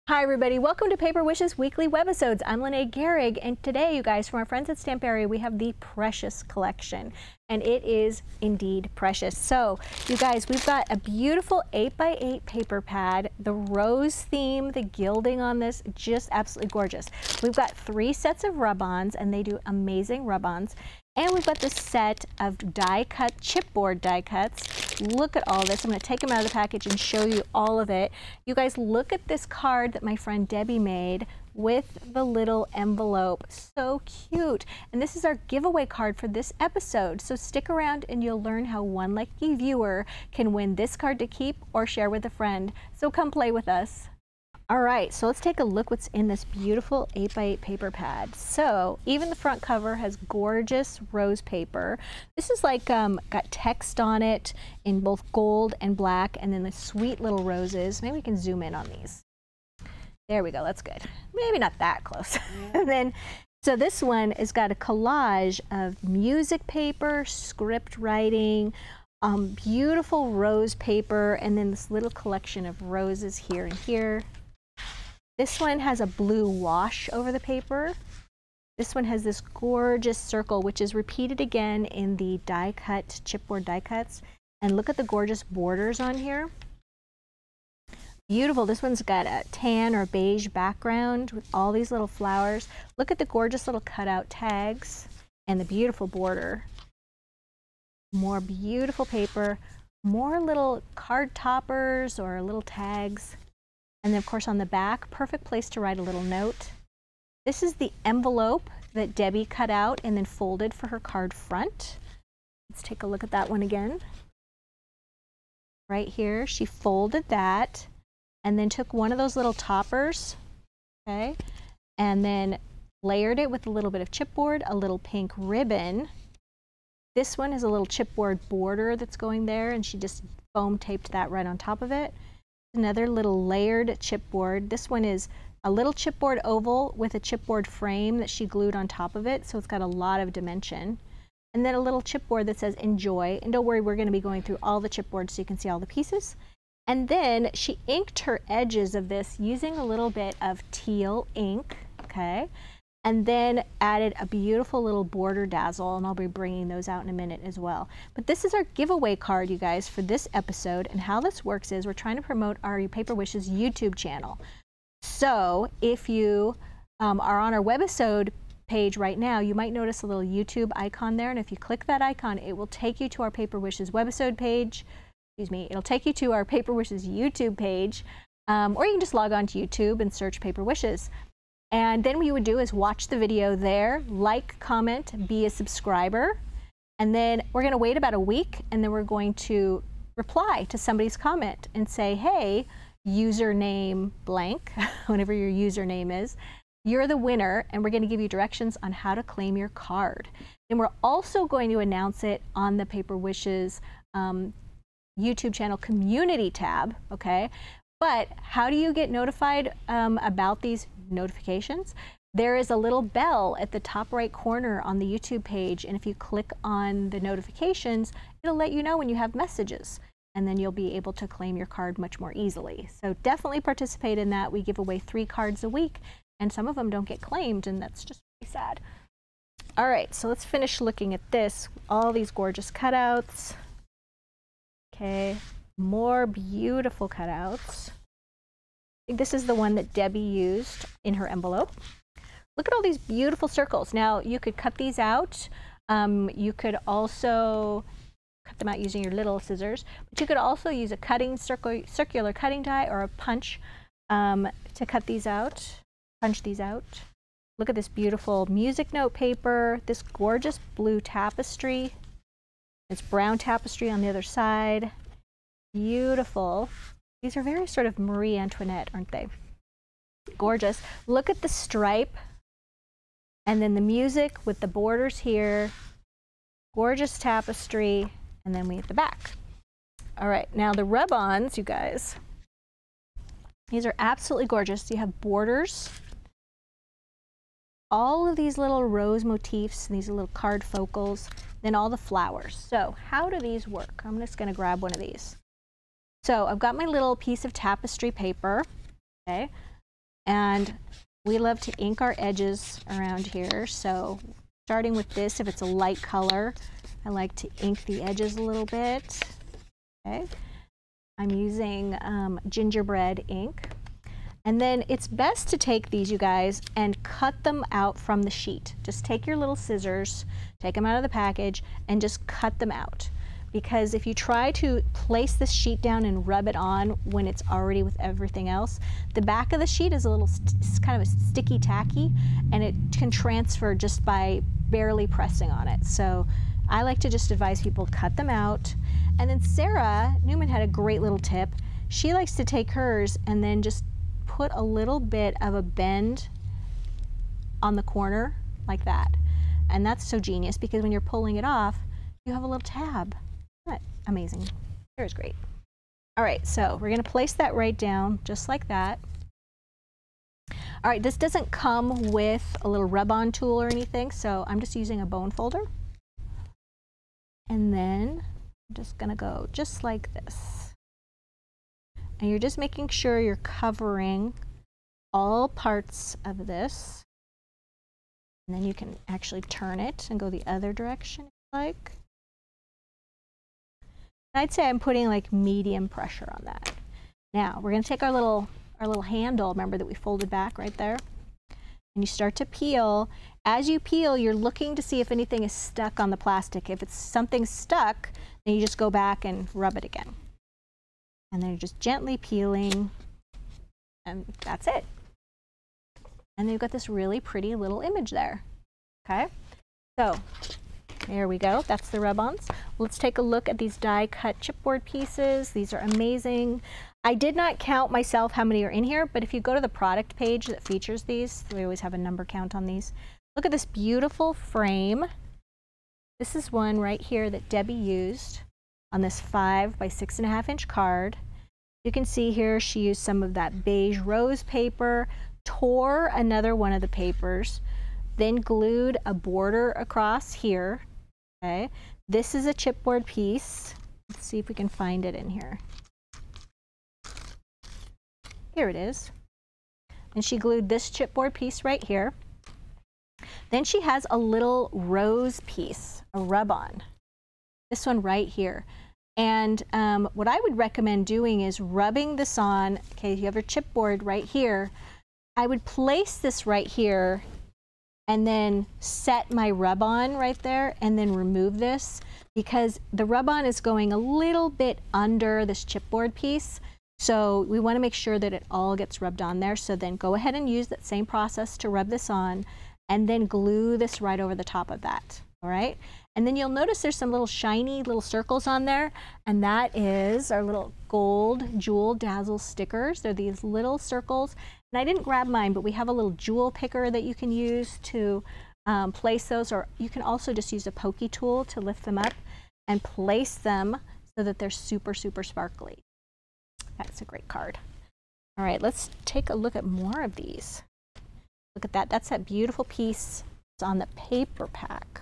Hi everybody, welcome to Paper Wishes Weekly Webisodes. I'm Lene Gehrig, and today, you guys, from our friends at Stamperia, we have the Precious collection, and it is indeed precious. So, you guys, we've got a beautiful 8x8 paper pad, the rose theme, the gilding on this, just absolutely gorgeous. We've got 3 sets of rub-ons, and they do amazing rub-ons. And we've got this set of die-cut, chipboard die cuts. Look at all this. I'm going to take them out of the package and show you all of it. You guys, look at this card that my friend Debbie made with the little envelope. So cute. And this is our giveaway card for this episode. So stick around and you'll learn how one lucky viewer can win this card to keep or share with a friend. So come play with us. All right, so let's take a look what's in this beautiful 8x8 paper pad. So even the front cover has gorgeous rose paper. This is like got text on it in both gold and black, and then the sweet little roses. Maybe we can zoom in on these. There we go, that's good. Maybe not that close. And then, so this one has got a collage of music paper, script writing, beautiful rose paper, and then this little collection of roses here and here. This one has a blue wash over the paper. This one has this gorgeous circle, which is repeated again in the die-cut, chipboard die cuts. And look at the gorgeous borders on here. Beautiful. This one's got a tan or beige background with all these little flowers. Look at the gorgeous little cutout tags and the beautiful border. More beautiful paper, more little card toppers or little tags. And then, of course, on the back, perfect place to write a little note. This is the envelope that Debbie cut out and then folded for her card front. Let's take a look at that one again. Right here, she folded that and then took one of those little toppers, okay, and then layered it with a little bit of chipboard, a little pink ribbon. This one has a little chipboard border that's going there, and she just foam taped that right on top of it. Another little layered chipboard. This one is a little chipboard oval with a chipboard frame that she glued on top of it, so it's got a lot of dimension. And then a little chipboard that says enjoy, and don't worry, we're going to be going through all the chipboards so you can see all the pieces. And then she inked her edges of this using a little bit of teal ink, okay, and then added a beautiful little border dazzle, and I'll be bringing those out in a minute as well. But this is our giveaway card, you guys, for this episode, and how this works is we're trying to promote our Paper Wishes YouTube channel. So if you are on our webisode page right now, you might notice a little YouTube icon there, and if you click that icon, it will take you to our Paper Wishes webisode page. Excuse me, it'll take you to our Paper Wishes YouTube page, or you can just log on to YouTube and search Paper Wishes. And then what you would do is watch the video there, like, comment, be a subscriber, and then we're going to wait about a week, and then we're going to reply to somebody's comment and say, hey, username blank, whatever your username is, you're the winner, and we're going to give you directions on how to claim your card. And we're also going to announce it on the Paper Wishes YouTube channel community tab, okay? But how do you get notified about these notifications? There is a little bell at the top right corner on the YouTube page, and if you click on the notifications, it'll let you know when you have messages, and then you'll be able to claim your card much more easily. So definitely participate in that. We give away 3 cards a week, and some of them don't get claimed, and that's just really sad. All right, so let's finish looking at this. All these gorgeous cutouts. Okay, more beautiful cutouts. I think this is the one that Debbie used in her envelope. Look at all these beautiful circles. Now, you could cut these out. You could also cut them out using your little scissors, but you could also use a circular cutting die or a punch to cut these out, punch these out. Look at this beautiful music note paper, this gorgeous blue tapestry. It's brown tapestry on the other side. Beautiful. These are very sort of Marie Antoinette, aren't they? Gorgeous. Look at the stripe, and then the music with the borders here. Gorgeous tapestry, and then we have the back. All right, now the rub-ons, you guys. These are absolutely gorgeous. You have borders. All of these little rose motifs, and these little card focals, then all the flowers. So how do these work? I'm just going to grab one of these. So I've got my little piece of tapestry paper, okay? And we love to ink our edges around here. So starting with this, if it's a light color, I like to ink the edges a little bit. Okay. I'm using gingerbread ink. And then it's best to take these, you guys, and cut them out from the sheet. Just take your little scissors, take them out of the package, and just cut them out. Because if you try to place this sheet down and rub it on when it's already with everything else, the back of the sheet is a little, it's kind of a sticky tacky, and it can transfer just by barely pressing on it. So I like to just advise people cut them out. And then Sarah Newman had a great little tip. She likes to take hers and then just put a little bit of a bend on the corner like that. And that's so genius because when you're pulling it off, you have a little tab. Isn't that amazing? Sarah's great. All right, so we're gonna place that right down just like that. All right, this doesn't come with a little rub-on tool or anything, so I'm just using a bone folder. And then I'm just gonna go just like this. And you're just making sure you're covering all parts of this. And then you can actually turn it and go the other direction if you like. I'd say I'm putting like medium pressure on that. Now we're gonna take our little handle, remember that we folded back right there? And you start to peel. As you peel, you're looking to see if anything is stuck on the plastic. If it's something stuck, then you just go back and rub it again. And then you're just gently peeling, and that's it. And then you've got this really pretty little image there, okay? So there we go, that's the rub-ons. Let's take a look at these die-cut chipboard pieces. These are amazing. I did not count myself how many are in here, but if you go to the product page that features these, we always have a number count on these. Look at this beautiful frame. This is one right here that Debbie used on this 5 by 6.5 inch card. You can see here she used some of that beige rose paper, tore another one of the papers, then glued a border across here. Okay, this is a chipboard piece. Let's see if we can find it in here. Here it is. And she glued this chipboard piece right here. Then she has a little rose piece, a rub-on. This one right here. And what I would recommend doing is rubbing this on. Okay, you have your chipboard right here. I would place this right here and then set my rub-on right there and then remove this because the rub-on is going a little bit under this chipboard piece. So we want to make sure that it all gets rubbed on there. So then go ahead and use that same process to rub this on and then glue this right over the top of that. All right. And then you'll notice there's some little shiny little circles on there, and that is our little gold jewel dazzle stickers. They're these little circles, and I didn't grab mine, but we have a little jewel picker that you can use to place those, or you can also just use a pokey tool to lift them up and place them so that they're super, super sparkly. That's a great card. All right, let's take a look at more of these. Look at that. That's that beautiful piece. It's on the paper pack.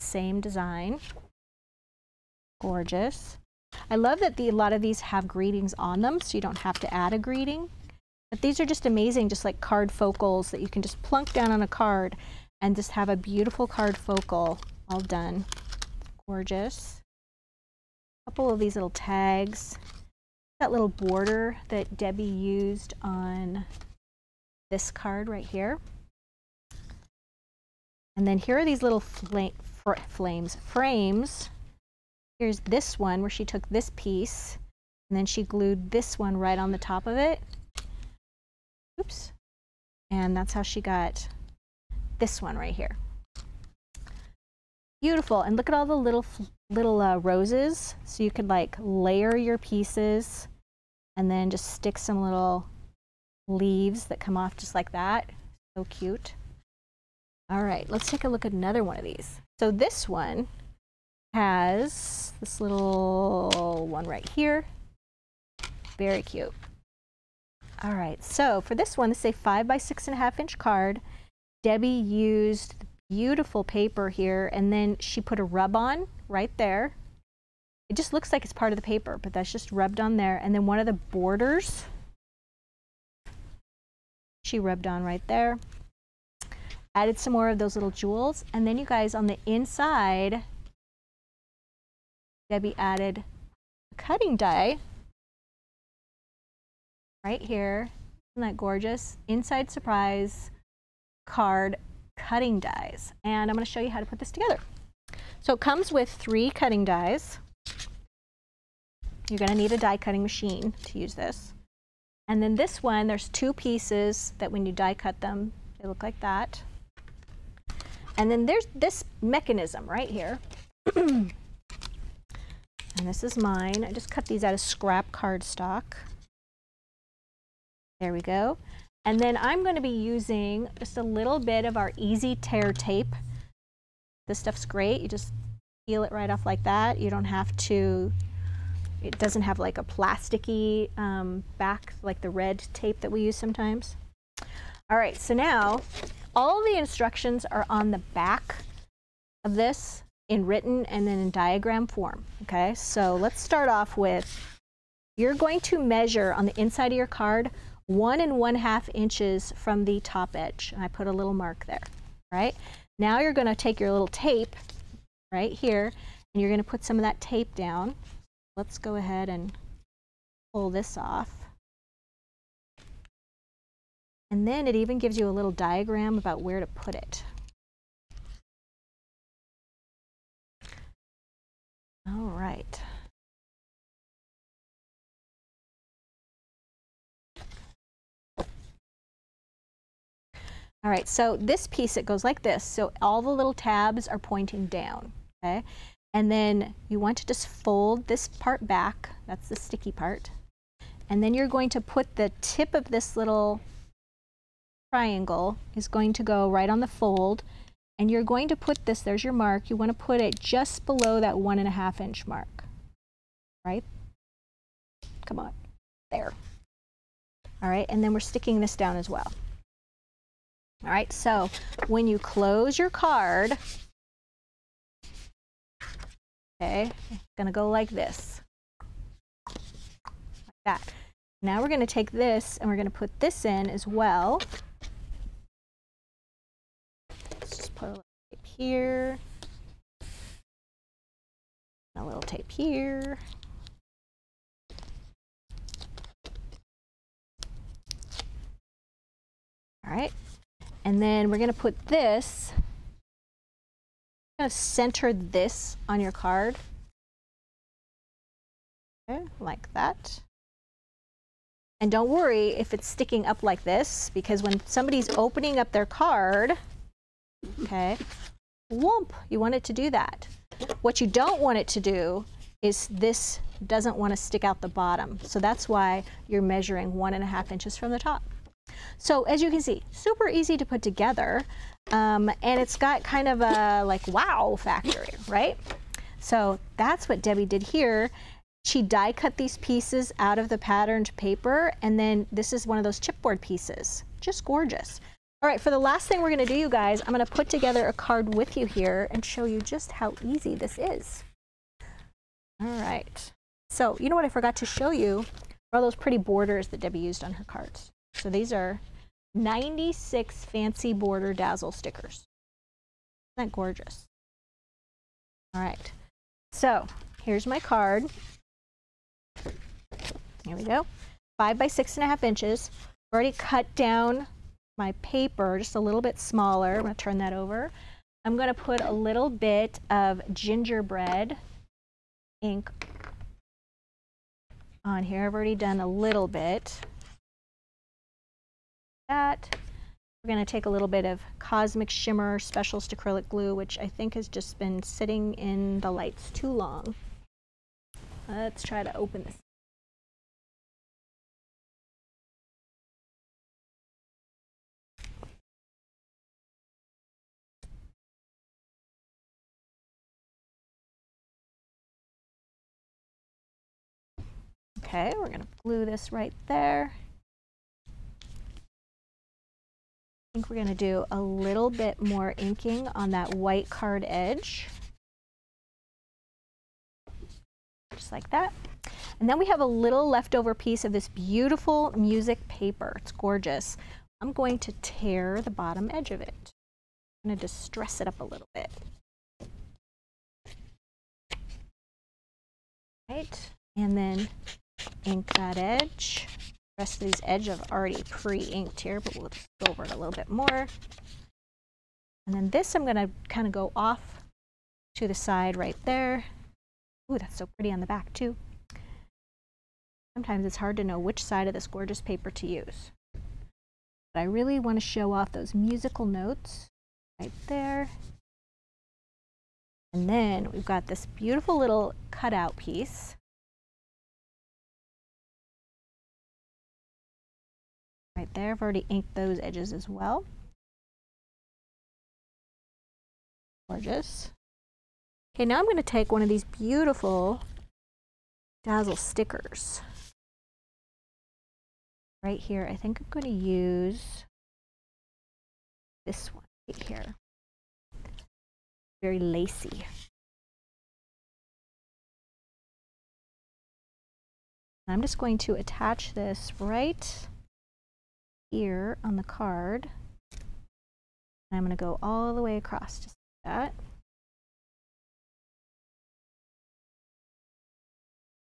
Same design. Gorgeous. I love that a lot of these have greetings on them, so you don't have to add a greeting. But these are just amazing, just like card focals that you can just plunk down on a card and just have a beautiful card focal all done. Gorgeous. A couple of these little tags. That little border that Debbie used on this card right here. And then here are these little frames. Here's this one where she took this piece and then she glued this one right on the top of it. Oops. And that's how she got this one right here. Beautiful. And look at all the little roses. So you could like layer your pieces and then just stick some little leaves that come off just like that. So cute. All right, let's take a look at another one of these. So this one has this little one right here. Very cute. All right, so for this one, this is a 5 by 6.5 inch card. Debbie used beautiful paper here, and then she put a rub on right there. It just looks like it's part of the paper, but that's just rubbed on there. And then one of the borders she rubbed on right there. Added some more of those little jewels, and then you guys on the inside, Debbie added a cutting die right here. Isn't that gorgeous? Inside surprise card cutting dies. And I'm going to show you how to put this together. So it comes with 3 cutting dies. You're going to need a die cutting machine to use this. And then this one, there's 2 pieces that when you die cut them, they look like that. And then there's this mechanism right here. And this is mine. I just cut these out of scrap cardstock. There we go. And then I'm going to be using just a little bit of our Easy Tear tape. This stuff's great. You just peel it right off like that. You don't have to, it doesn't have like a plasticky back like the red tape that we use sometimes. All right, so now all the instructions are on the back of this in written and then in diagram form. Okay, so let's start off with, you're going to measure on the inside of your card 1 1/2 inches from the top edge. And I put a little mark there, right? Now you're going to take your little tape right here and you're going to put some of that tape down. Let's go ahead and pull this off. And then it even gives you a little diagram about where to put it. All right. All right, so this piece, it goes like this. So all the little tabs are pointing down, okay? And then you want to just fold this part back. That's the sticky part. And then you're going to put the tip of this little triangle is going to go right on the fold. And you're going to put this, there's your mark, you want to put it just below that 1 1/2 inch mark, right? Come on, there. All right, and then we're sticking this down as well. All right, so when you close your card, okay, it's gonna go like this, like that. Now we're gonna take this and we're gonna put this in as well. Let's just put a little tape here, a little tape here. All right. And then we're going to put this, I'm going to center this on your card, okay, like that. And don't worry if it's sticking up like this, because when somebody's opening up their card, okay, whoomp, you want it to do that. What you don't want it to do is this doesn't want to stick out the bottom. So that's why you're measuring 1 1/2 inches from the top. So as you can see, super easy to put together, and it's got kind of a like wow factor, right? So that's what Debbie did here. She die cut these pieces out of the patterned paper, and then this is one of those chipboard pieces. Just gorgeous. All right, for the last thing we're going to do, you guys, I'm going to put together a card with you here and show you just how easy this is. All right. So you know what I forgot to show you? All those pretty borders that Debbie used on her cards. So these are 96 fancy border dazzle stickers. Isn't that gorgeous? All right, so here's my card. Here we go. 5 by 6.5 inches. I've already cut down my paper just a little bit smaller. I'm going to turn that over. I'm going to put a little bit of gingerbread ink on here. I've already done a little bit. That. We're going to take a little bit of Cosmic Shimmer Specialist acrylic glue, which I think has just been sitting in the lights too long. Let's try to open this. Okay, we're going to glue this right there. I think we're going to do a little bit more inking on that white card edge. Just like that. And then we have a little leftover piece of this beautiful music paper. It's gorgeous. I'm going to tear the bottom edge of it. I'm going to distress it up a little bit. Right, and then ink that edge. The rest of these edges I've already pre-inked here, but we'll just go over it a little bit more. And then this I'm going to kind of go off to the side right there. Ooh, that's so pretty on the back too. Sometimes it's hard to know which side of this gorgeous paper to use. But I really want to show off those musical notes right there. And then we've got this beautiful little cutout piece. Right there, I've already inked those edges as well. Gorgeous. Okay, now I'm going to take one of these beautiful Dazzle stickers. Right here, I think I'm going to use this one right here. Very lacy. I'm just going to attach this right here on the card. And I'm going to go all the way across just like that.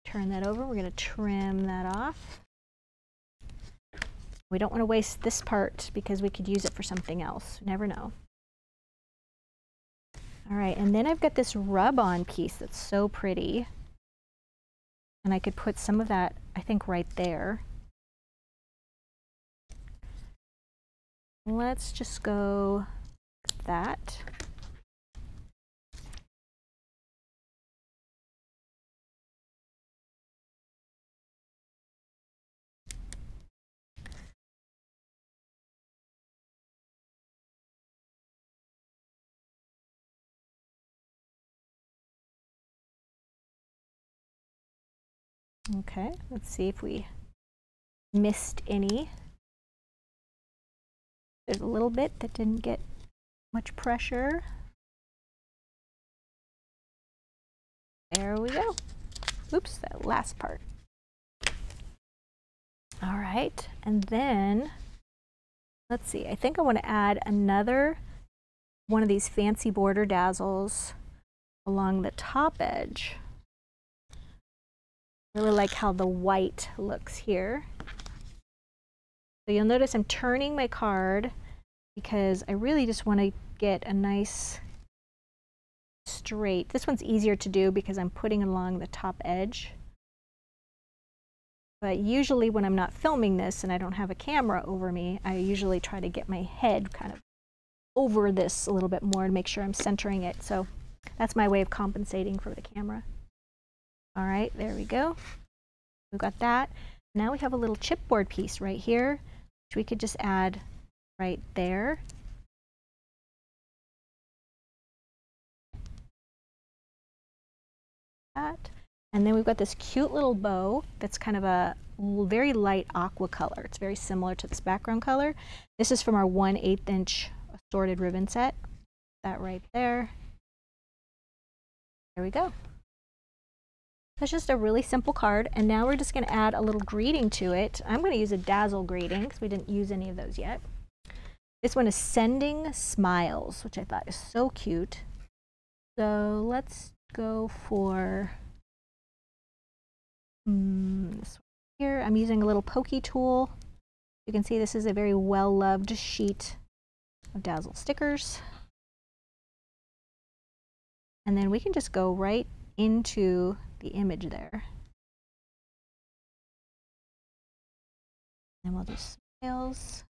Turn that over. We're going to trim that off. We don't want to waste this part because we could use it for something else. You never know. All right, and then I've got this rub-on piece that's so pretty. And I could put some of that, I think, right there. Let's just go with that. Okay, let's see if we missed any. There's a little bit that didn't get much pressure. There we go. Oops, that last part. All right, and then let's see, I think I want to add another one of these fancy border dazzles along the top edge. Really like how the white looks here. So you'll notice I'm turning my card because I really just want to get a nice straight. This one's easier to do because I'm putting along the top edge. But usually when I'm not filming this and I don't have a camera over me, I usually try to get my head kind of over this a little bit more to make sure I'm centering it. So that's my way of compensating for the camera. All right, there we go. We've got that. Now we have a little chipboard piece right here, which we could just add right there. That. And then we've got this cute little bow that's kind of a very light aqua color. It's very similar to this background color. This is from our 1/8 inch assorted ribbon set. That right there. There we go. That's just a really simple card, and now we're just going to add a little greeting to it. I'm going to use a Dazzle greeting because we didn't use any of those yet. This one is Sending Smiles, which I thought is so cute. So let's go for this one here. I'm using a little pokey tool. You can see this is a very well-loved sheet of Dazzle stickers. And then we can just go right into the image there. And we'll do smiles.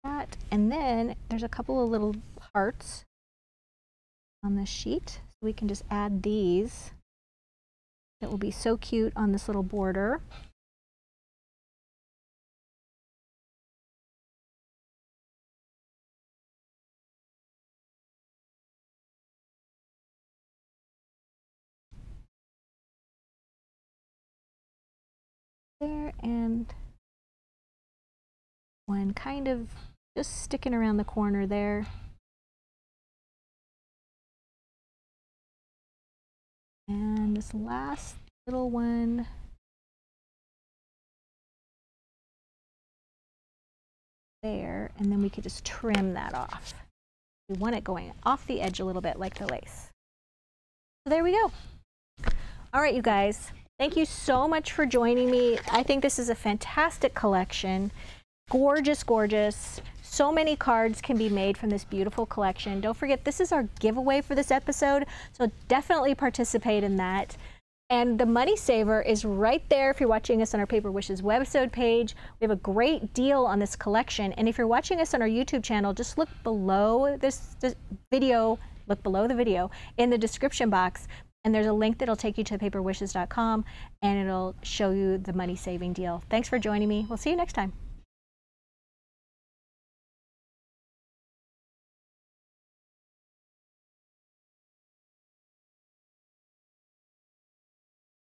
That. And then there's a couple of little hearts on this sheet. So we can just add these. That will be so cute on this little border. There, and one kind of just sticking around the corner there. And this last little one there, and then we could just trim that off. We want it going off the edge a little bit like the lace. So there we go. All right, you guys, thank you so much for joining me. I think this is a fantastic collection. Gorgeous, gorgeous. So many cards can be made from this beautiful collection. Don't forget, this is our giveaway for this episode, so definitely participate in that. And the Money Saver is right there if you're watching us on our Paper Wishes webisode page. We have a great deal on this collection. And if you're watching us on our YouTube channel, just look below this video, look below the video in the description box. And there's a link that'll take you to paperwishes.com, and it'll show you the money saving deal. Thanks for joining me. We'll see you next time.